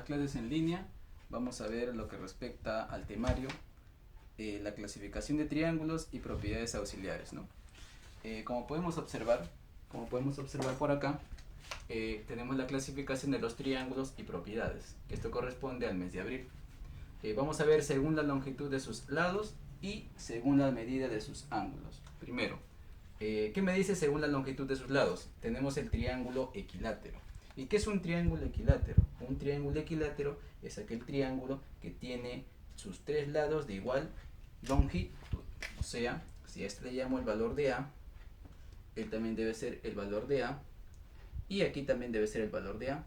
las clases en línea vamos a ver lo que respecta al temario, la clasificación de triángulos y propiedades auxiliares, ¿no? Como podemos observar por acá, tenemos la clasificación de los triángulos y propiedades, que esto corresponde al mes de abril. Vamos a ver según la longitud de sus lados y según la medida de sus ángulos. Primero, ¿qué me dice según la longitud de sus lados? Tenemos el triángulo equilátero. ¿Y qué es un triángulo equilátero? Un triángulo equilátero es aquel triángulo que tiene sus tres lados de igual longitud. O sea, si a este le llamo el valor de A, él también debe ser el valor de A, y aquí también debe ser el valor de A.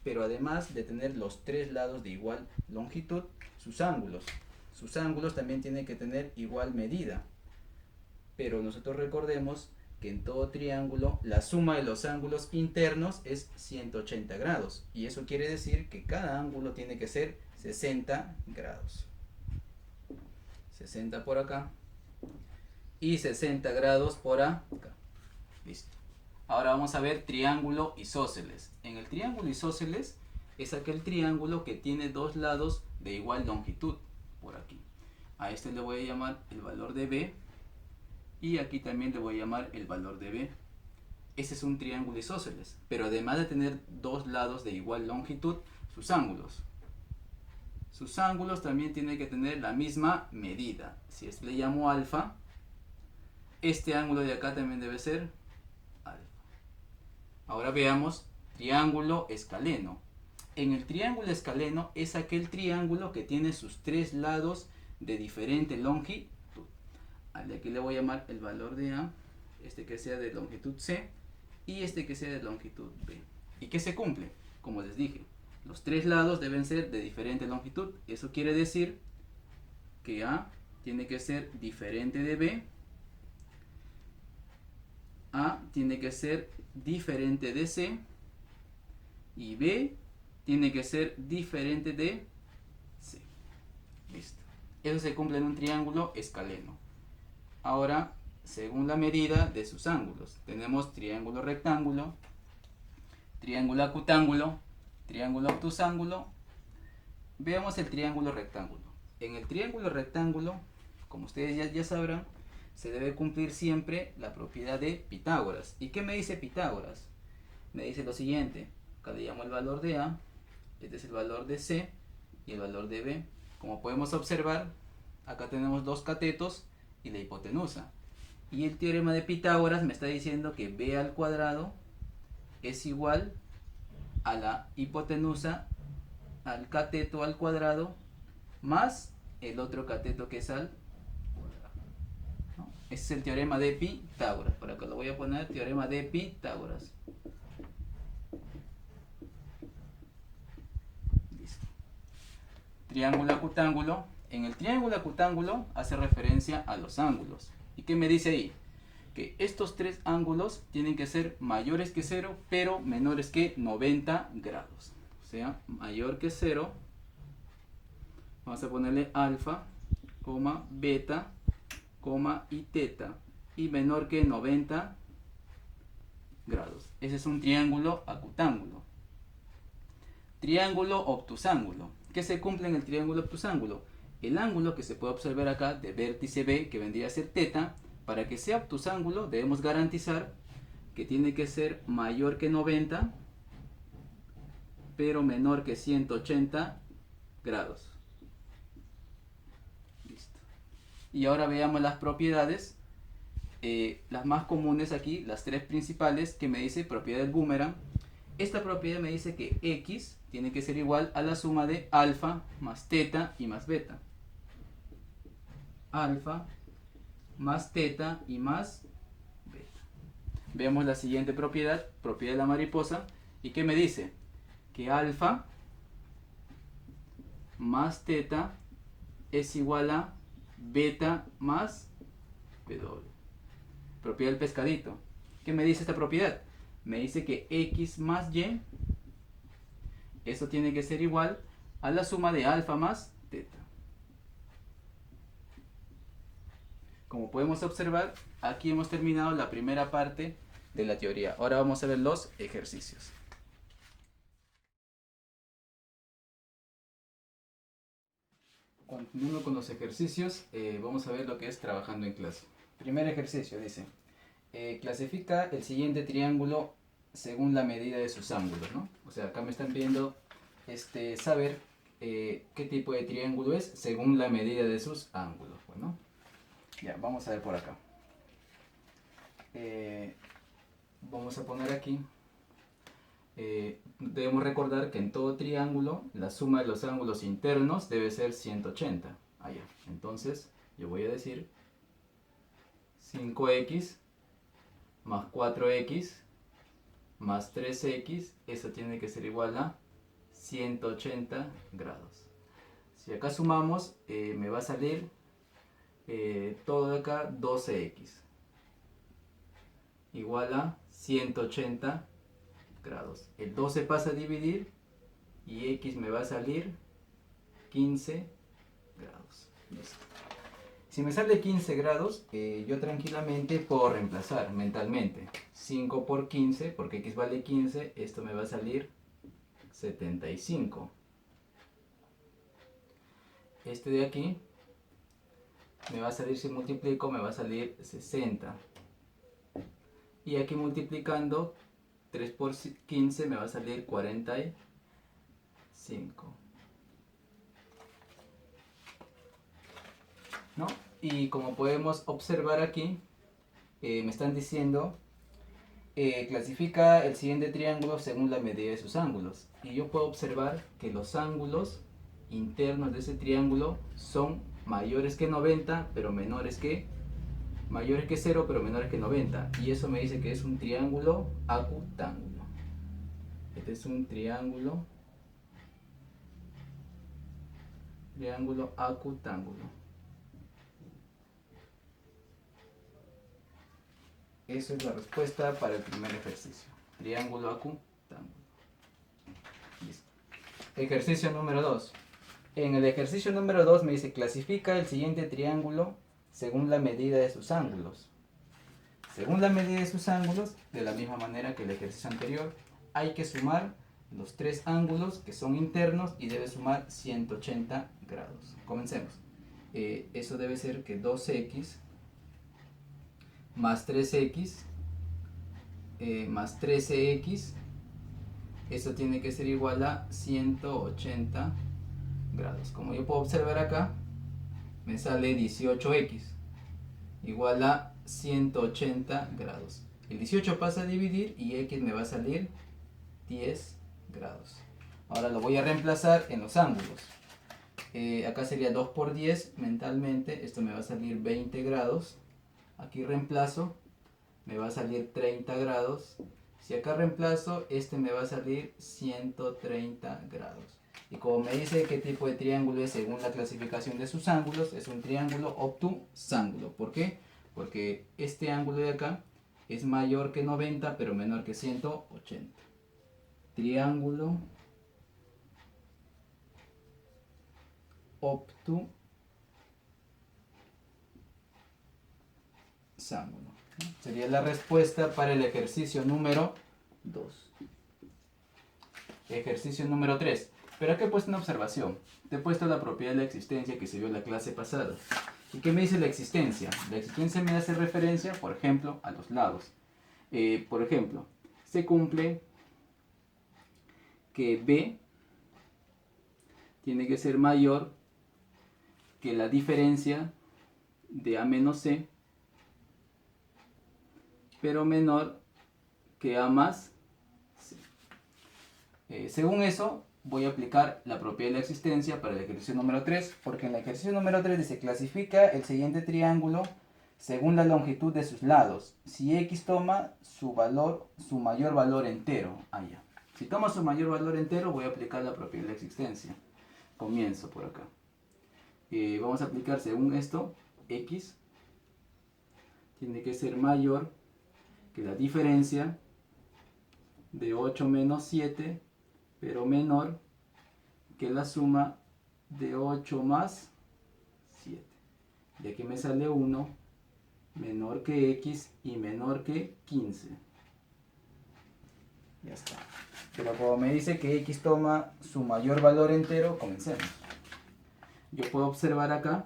Pero además de tener los tres lados de igual longitud, sus ángulos también tienen que tener igual medida. Pero nosotros recordemos que en todo triángulo la suma de los ángulos internos es 180 grados. Y eso quiere decir que cada ángulo tiene que ser 60 grados. 60 por acá y 60 grados por acá. Listo. Ahora vamos a ver triángulo isósceles. En el triángulo isósceles es aquel triángulo que tiene dos lados de igual longitud. Por aquí. A este le voy a llamar el valor de B. Y aquí también le voy a llamar el valor de B. Ese es un triángulo isósceles. Pero además de tener dos lados de igual longitud, sus ángulos también tienen que tener la misma medida. Si este le llamo alfa, este ángulo de acá también debe ser alfa. Ahora veamos triángulo escaleno. En el triángulo escaleno es aquel triángulo que tiene sus tres lados de diferente longitud. Aquí le voy a llamar el valor de A, este que sea de longitud C y este que sea de longitud B. ¿Y qué se cumple? Como les dije, los tres lados deben ser de diferente longitud. Eso quiere decir que A tiene que ser diferente de B, A tiene que ser diferente de C y B tiene que ser diferente de C. Listo. Eso se cumple en un triángulo escaleno. Ahora, según la medida de sus ángulos, tenemos triángulo rectángulo, triángulo acutángulo, triángulo obtusángulo. Veamos el triángulo rectángulo. En el triángulo rectángulo, como ustedes ya sabrán, se debe cumplir siempre la propiedad de Pitágoras. ¿Y qué me dice Pitágoras? Me dice lo siguiente: acá le llamo el valor de A, este es el valor de C y el valor de B. Como podemos observar, acá tenemos dos catetos y la hipotenusa. Y el teorema de Pitágoras me está diciendo que B al cuadrado es igual a la hipotenusa al cateto al cuadrado más el otro cateto que es al cuadrado, ¿no? Ese es el teorema de Pitágoras. Por acá lo voy a poner, teorema de Pitágoras. Listo. Triángulo acutángulo. En el triángulo acutángulo hace referencia a los ángulos. ¿Y qué me dice ahí? Que estos tres ángulos tienen que ser mayores que 0, pero menores que 90 grados. O sea, mayor que 0, vamos a ponerle alfa, beta, y teta. Y menor que 90 grados. Ese es un triángulo acutángulo. Triángulo obtusángulo. ¿Qué se cumple en el triángulo obtusángulo? El ángulo que se puede observar acá de vértice B, que vendría a ser teta, para que sea obtusángulo debemos garantizar que tiene que ser mayor que 90, pero menor que 180 grados. Listo. Y ahora veamos las propiedades, las más comunes aquí, las tres principales, que me dice propiedad del boomerang. Esta propiedad me dice que X tiene que ser igual a la suma de alfa más teta y más beta. Alfa más teta y más beta. Veamos la siguiente propiedad, propiedad de la mariposa. ¿Y qué me dice? Que alfa más teta es igual a beta más W. Propiedad del pescadito. ¿Qué me dice esta propiedad? Me dice que X más Y, eso tiene que ser igual a la suma de alfa más teta. Como podemos observar, aquí hemos terminado la primera parte de la teoría. Ahora vamos a ver los ejercicios. Continuando con los ejercicios, vamos a ver lo que es trabajando en clase. Primer ejercicio dice, clasifica el siguiente triángulo según la medida de sus ángulos, ¿no? O sea, acá me están pidiendo saber qué tipo de triángulo es según la medida de sus ángulos. Bueno, ya, vamos a ver por acá. Vamos a poner aquí. Debemos recordar que en todo triángulo la suma de los ángulos internos debe ser 180. Allá. Entonces yo voy a decir 5x más 4x más 3x, eso tiene que ser igual a 180 grados. Si acá sumamos, me va a salir todo de acá 12x igual a 180 grados. El 12 pasa a dividir y x me va a salir 15 grados. Listo. Si me sale 15 grados, yo tranquilamente puedo reemplazar mentalmente. 5 por 15, porque x vale 15, esto me va a salir 75. Este de aquí me va a salir, si multiplico, me va a salir 60. Y aquí multiplicando, 3 por 15 me va a salir 45. ¿No? Y como podemos observar aquí, me están diciendo, clasifica el siguiente triángulo según la medida de sus ángulos. Y yo puedo observar que los ángulos internos de ese triángulo son mayores que 90, pero mayores que 0, pero menores que 90. Y eso me dice que es un triángulo acutángulo. Este es un triángulo acutángulo. Esa es la respuesta para el primer ejercicio. Triángulo acutángulo. Listo. Ejercicio número 2. En el ejercicio número 2 me dice clasifica el siguiente triángulo según la medida de sus ángulos. Según la medida de sus ángulos, de la misma manera que el ejercicio anterior, hay que sumar los tres ángulos que son internos y debe sumar 180 grados. Comencemos. Eso debe ser que 2x más 3x más 13x, eso tiene que ser igual a 180 grados. Como yo puedo observar acá, me sale 18x igual a 180 grados. El 18 pasa a dividir y x me va a salir 10 grados. Ahora lo voy a reemplazar en los ángulos. Acá sería 2 por 10 mentalmente, esto me va a salir 20 grados. Aquí reemplazo, me va a salir 30 grados. Si acá reemplazo, este me va a salir 130 grados. Y como me dice qué tipo de triángulo es según la clasificación de sus ángulos, es un triángulo obtusángulo. ¿Por qué? Porque este ángulo de acá es mayor que 90, pero menor que 180. Triángulo obtusángulo. Sería la respuesta para el ejercicio número 2. Ejercicio número 3. Pero aquí he puesto una observación. Te he puesto la propiedad de la existencia que se vio en la clase pasada. ¿Y qué me dice la existencia? La existencia me hace referencia, por ejemplo, a los lados. Por ejemplo, se cumple que B tiene que ser mayor que la diferencia de A menos C, pero menor que A más C. Según eso, voy a aplicar la propiedad de la existencia para el ejercicio número 3, porque en el ejercicio número 3 dice clasifica el siguiente triángulo según la longitud de sus lados. Si x toma su mayor valor entero. Si toma su mayor valor entero, voy a aplicar la propiedad de la existencia. Comienzo por acá. Vamos a aplicar según esto, x tiene que ser mayor que la diferencia de 8 menos 7, pero menor que la suma de 8 más 7. Y aquí me sale 1 menor que x y menor que 15. Ya está. Pero como me dice que x toma su mayor valor entero, comencemos. yo puedo observar acá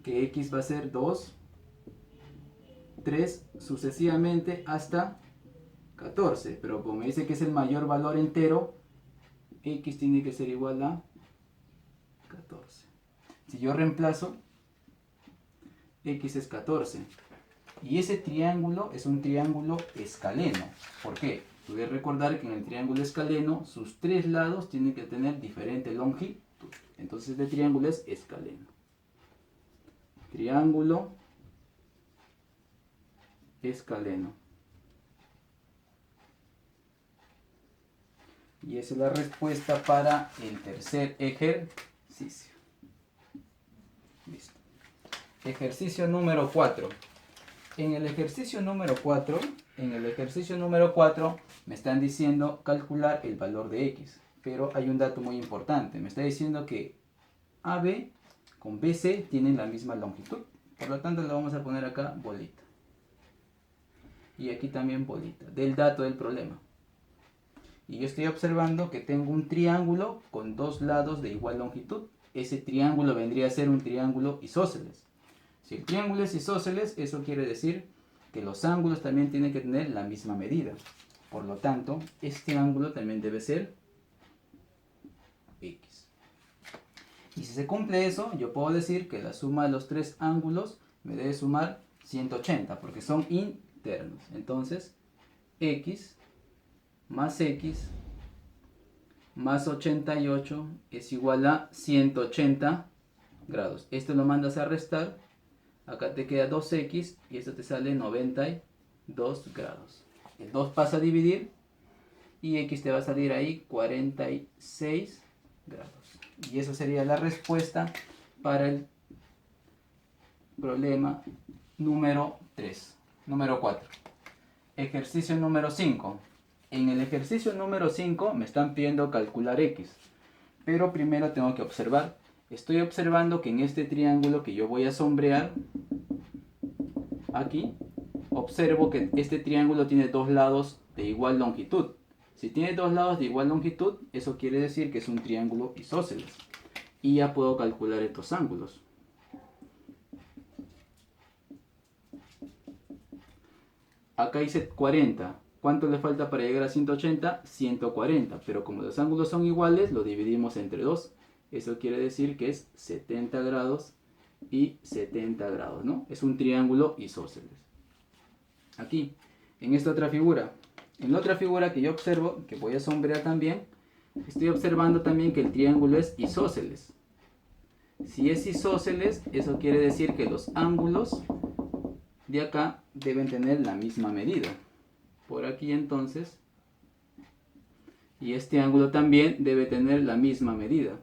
que x va a ser 2, 3, sucesivamente hasta 14. Pero como me dice que es el mayor valor entero, x tiene que ser igual a 14. Si yo reemplazo, x es 14. Y ese triángulo es un triángulo escaleno. ¿Por qué? Puedes recordar que en el triángulo escaleno sus tres lados tienen que tener diferente longitud. Entonces este triángulo es escaleno. Triángulo escaleno. Y esa es la respuesta para el tercer ejercicio. Listo. Ejercicio número 4. En el ejercicio número 4, me están diciendo calcular el valor de x. Pero hay un dato muy importante. Me está diciendo que AB con BC tienen la misma longitud. Por lo tanto, le vamos a poner acá bolita. Y aquí también bolita. Del dato del problema. Y yo estoy observando que tengo un triángulo con dos lados de igual longitud. Ese triángulo vendría a ser un triángulo isósceles. Si el triángulo es isósceles, eso quiere decir que los ángulos también tienen que tener la misma medida. Por lo tanto, este ángulo también debe ser x. Y si se cumple eso, yo puedo decir que la suma de los tres ángulos me debe sumar 180, porque son internos. Entonces, x más x más 88 es igual a 180 grados. Esto lo mandas a restar. Acá te queda 2x y esto te sale 92 grados. El 2 pasa a dividir y x te va a salir ahí 46 grados. Y eso sería la respuesta para el problema número 4. Ejercicio número 5. En el ejercicio número 5 me están pidiendo calcular x. Pero primero tengo que observar. Estoy observando que en este triángulo que yo voy a sombrear, aquí, observo que este triángulo tiene dos lados de igual longitud. Si tiene dos lados de igual longitud, eso quiere decir que es un triángulo isósceles. Y ya puedo calcular estos ángulos. Acá hice 40. ¿Cuánto le falta para llegar a 180? 140. Pero como los ángulos son iguales, lo dividimos entre 2. Eso quiere decir que es 70 grados y 70 grados, ¿no? Es un triángulo isósceles. Aquí, en esta otra figura. En la otra figura que yo observo, que voy a sombrear también, estoy observando también que el triángulo es isósceles. Si es isósceles, eso quiere decir que los ángulos de acá deben tener la misma medida. Por aquí entonces, y este ángulo también debe tener la misma medida.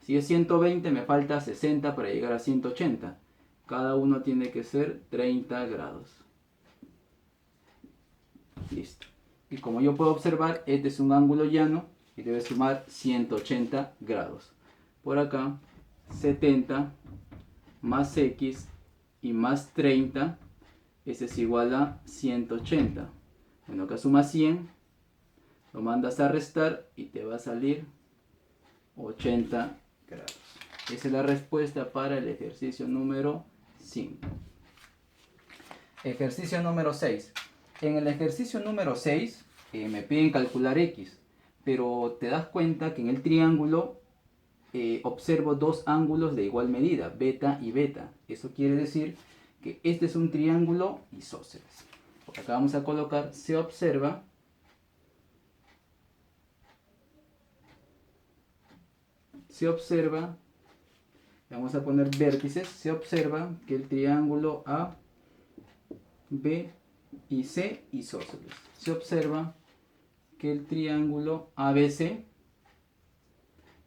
Si es 120 me falta 60 para llegar a 180. Cada uno tiene que ser 30 grados. Listo. Y como yo puedo observar, este es un ángulo llano y debe sumar 180 grados. Por acá, 70 más x y más 30, ese es igual a 180. Bueno, acá suma 100, lo mandas a restar y te va a salir 80 grados. Esa es la respuesta para el ejercicio número 5. Ejercicio número 6. En el ejercicio número 6 me piden calcular x, pero te das cuenta que en el triángulo observo dos ángulos de igual medida, beta y beta. Eso quiere decir que este es un triángulo isósceles. Por acá vamos a colocar, se observa vamos a poner vértices, se observa que el triángulo A, B y C isósceles. Se observa que el triángulo ABC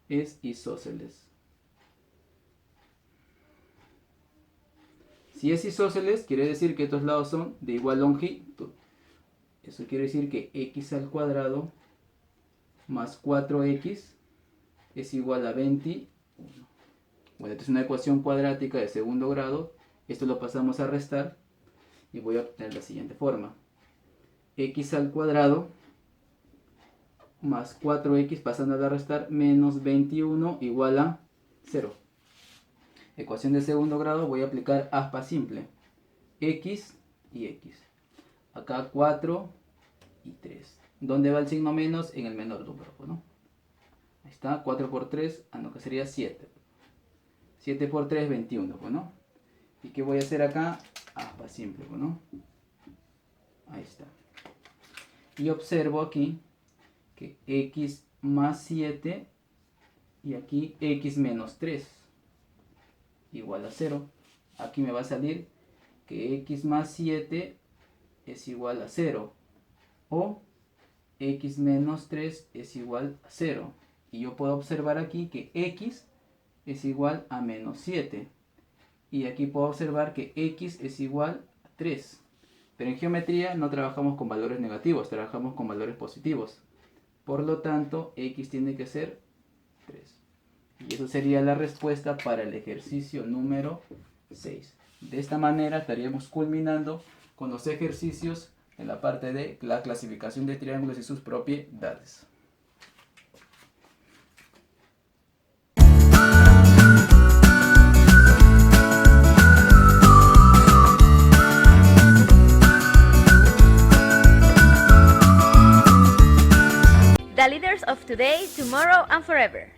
es isósceles. Si es isósceles, quiere decir que estos lados son de igual longitud. Eso quiere decir que x al cuadrado más 4x es igual a 21. Bueno, esta es una ecuación cuadrática de segundo grado. Esto lo pasamos a restar y voy a obtener la siguiente forma. X al cuadrado más 4x pasando a restar menos 21 igual a 0. Ecuación de segundo grado, voy a aplicar aspa simple. X y X. Acá 4 y 3. ¿Dónde va el signo menos? En el menor número, ¿no? Ahí está, 4 por 3, no, que sería 7. 7 por 3, 21, ¿no? ¿Y qué voy a hacer acá? Aspa simple, ¿no? Ahí está. Y observo aquí que X más 7 y aquí X menos 3 igual a 0. Aquí me va a salir que X más 7 es igual a 0. O X menos 3 es igual a 0. Y yo puedo observar aquí que X es igual a menos 7. Y aquí puedo observar que X es igual a 3. Pero en geometría no trabajamos con valores negativos, trabajamos con valores positivos. Por lo tanto, X tiene que ser 3. Y eso sería la respuesta para el ejercicio número 6. De esta manera estaríamos culminando con los ejercicios en la parte de la clasificación de triángulos y sus propiedades. The leaders of today, tomorrow, and forever.